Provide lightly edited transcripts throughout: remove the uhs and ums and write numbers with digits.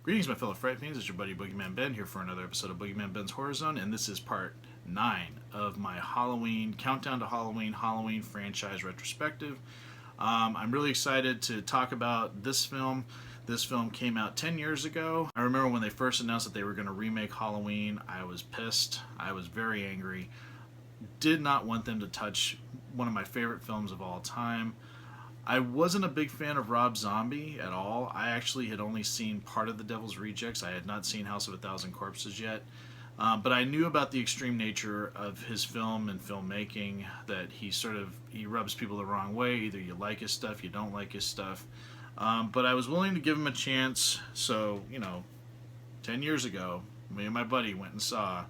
Greetings, my fellow Fright Fiends. It's your buddy BoogeyMan Ben here for another episode of BoogeyMan Ben's Horror Zone, and this is part 9 of my Halloween Countdown to Halloween franchise retrospective. I'm really excited to talk about this film. This film came out 10 years ago. I remember when they first announced that they were going to remake Halloween. I was pissed. I was very angry. Did not want them to touch one of my favorite films of all time. I wasn't a big fan of Rob Zombie at all. I actually had only seen part of The Devil's Rejects. I had not seen House of a Thousand Corpses yet. But I knew about the extreme nature of his film and filmmaking, that he rubs people the wrong way. Either you like his stuff, you don't like his stuff. But I was willing to give him a chance. So, 10 years ago, me and my buddy went and saw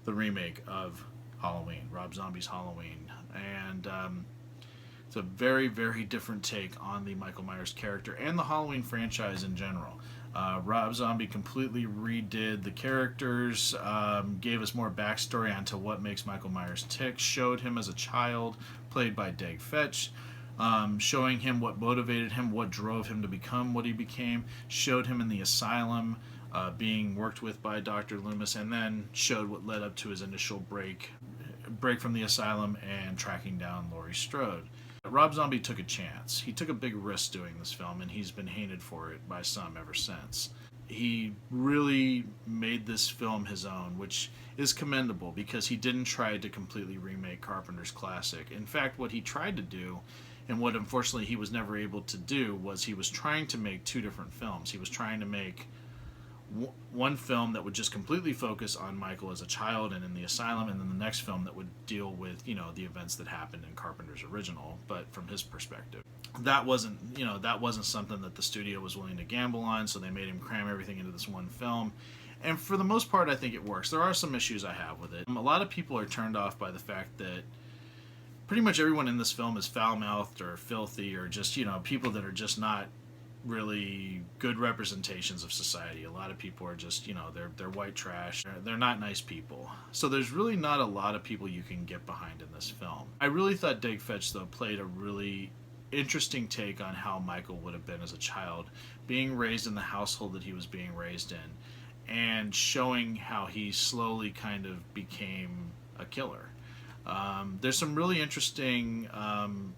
the remake of Halloween, Rob Zombie's Halloween. And it's a very, very different take on the Michael Myers character and the Halloween franchise in general. Rob Zombie completely redid the characters, gave us more backstory onto what makes Michael Myers tick, showed him as a child, played by Deg Fetch, showing him what motivated him, what drove him to become what he became, showed him in the asylum, being worked with by Dr. Loomis, and then showed what led up to his initial break from the asylum and tracking down Laurie Strode. Rob Zombie took a chance. He took a big risk doing this film, and he's been hated for it by some ever since. He really made this film his own, which is commendable because he didn't try to completely remake Carpenter's classic. In fact, what he tried to do, and what unfortunately he was never able to do, was he was trying to make two different films. He was trying to make one film that would just completely focus on Michael as a child and in the asylum, and then the next film that would deal with, the events that happened in Carpenter's original, but from his perspective. That wasn't something that the studio was willing to gamble on, so they made him cram everything into this one film. And for the most part, I think it works. There are some issues I have with it. A lot of people are turned off by the fact that pretty much everyone in this film is foul-mouthed or filthy, or just, people that are just not really good representations of society. A lot of people are just, they're white trash. They're not nice people. So there's really not a lot of people you can get behind in this film. I really thought Deg Fetch, though, played a really interesting take on how Michael would have been as a child, being raised in the household that he was being raised in, and showing how he slowly kind of became a killer. There's some really interesting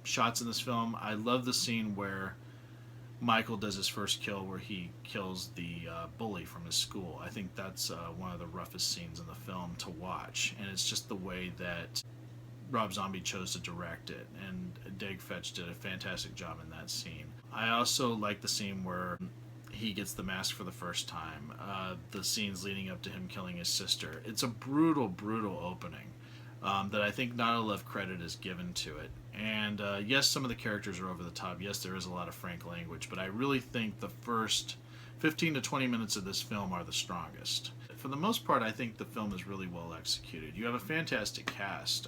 shots in this film. I love the scene where Michael does his first kill, where he kills the bully from his school. I think that's one of the roughest scenes in the film to watch, and it's just the way that Rob Zombie chose to direct it, and Deg Fetch did a fantastic job in that scene. I also like the scene where he gets the mask for the first time, the scenes leading up to him killing his sister. It's a brutal, brutal opening that I think not enough credit is given to it. And yes, some of the characters are over the top. Yes, there is a lot of frank language, but I really think the first 15 to 20 minutes of this film are the strongest. For the most part, I think the film is really well executed. You have a fantastic cast.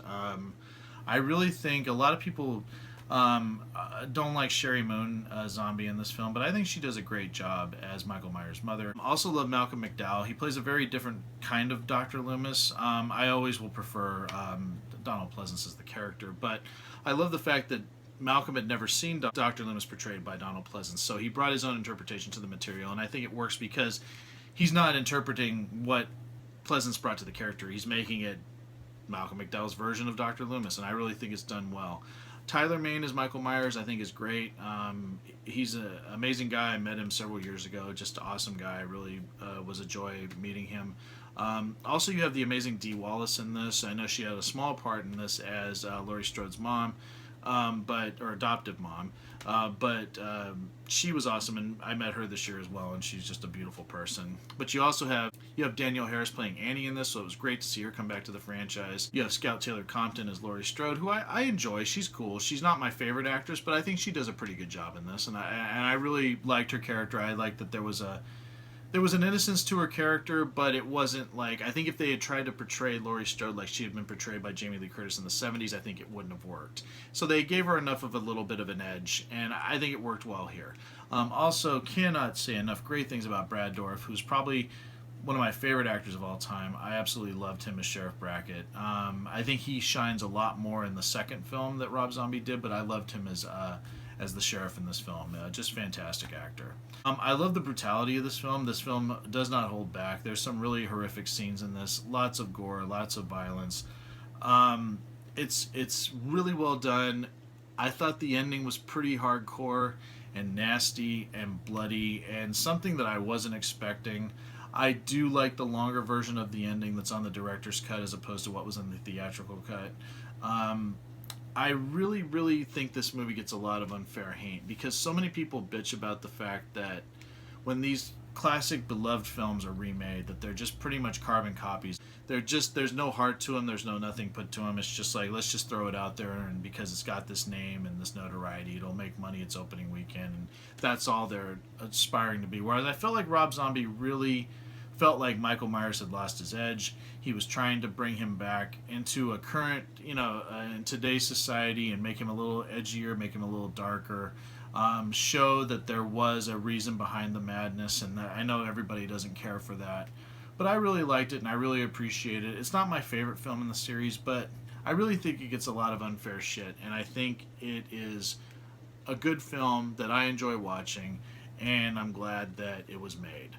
I really think a lot of people don't like Sherry Moon Zombie in this film, but I think she does a great job as Michael Myers' mother. I also love Malcolm McDowell. He plays a very different kind of Dr. Loomis. I always will prefer Donald Pleasence as the character, but I love the fact that Malcolm had never seen Dr. Loomis portrayed by Donald Pleasence, so he brought his own interpretation to the material, and I think it works because he's not interpreting what Pleasence brought to the character. He's making it Malcolm McDowell's version of Dr. Loomis, and I really think it's done well. Tyler Mane as Michael Myers, I think, is great. He's an amazing guy. I met him several years ago. Just an awesome guy. Really was a joy meeting him. Also, you have the amazing Dee Wallace in this. I know she had a small part in this as Laurie Strode's mom, or adoptive mom, but she was awesome, and I met her this year as well, and she's just a beautiful person. But you also have Danielle Harris playing Annie in this, so it was great to see her come back to the franchise. You have Scout Taylor Compton as Laurie Strode, who I enjoy. She's cool. She's not my favorite actress, but I think she does a pretty good job in this, and I really liked her character. I liked that there was an innocence to her character, but it wasn't like, I think if they had tried to portray Laurie Strode like she had been portrayed by Jamie Lee Curtis in the 70s, I think it wouldn't have worked. So they gave her enough of a little bit of an edge, and I think it worked well here. Also, cannot say enough great things about Brad Dourif, who's probably one of my favorite actors of all time. I absolutely loved him as Sheriff Brackett. I think he shines a lot more in the second film that Rob Zombie did, but I loved him as the sheriff in this film. Just fantastic actor. I love the brutality of this film. This film does not hold back. There's some really horrific scenes in this. Lots of gore, lots of violence. It's really well done. I thought the ending was pretty hardcore and nasty and bloody and something that I wasn't expecting. I do like the longer version of the ending that's on the director's cut as opposed to what was in the theatrical cut. I really, really think this movie gets a lot of unfair hate because so many people bitch about the fact that when these classic beloved films are remade, that they're just pretty much carbon copies. There's no heart to them, there's no nothing put to them. It's just like, let's just throw it out there, and because it's got this name and this notoriety, it'll make money its opening weekend, and that's all they're aspiring to be. Whereas I felt like Rob Zombie really felt like Michael Myers had lost his edge. He was trying to bring him back into a current, in today's society and make him a little edgier, make him a little darker, show that there was a reason behind the madness, and that I know everybody doesn't care for that. But I really liked it, and I really appreciate it. It's not my favorite film in the series, but I really think it gets a lot of unfair shit, and I think it is a good film that I enjoy watching, and I'm glad that it was made.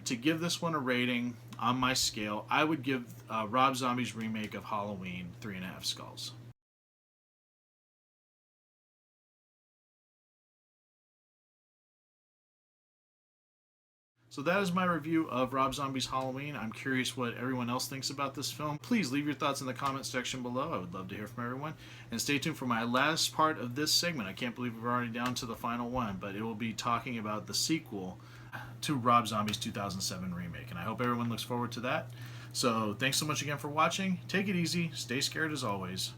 To give this one a rating on my scale, I would give Rob Zombie's remake of Halloween 3.5 skulls. So that is my review of Rob Zombie's Halloween. I'm curious what everyone else thinks about this film. Please leave your thoughts in the comment section below. I would love to hear from everyone. And stay tuned for my last part of this segment. I can't believe we're already down to the final one, but it will be talking about the sequel to Rob Zombie's 2007 remake. And I hope everyone looks forward to that. So thanks so much again for watching. Take it easy. Stay scared as always.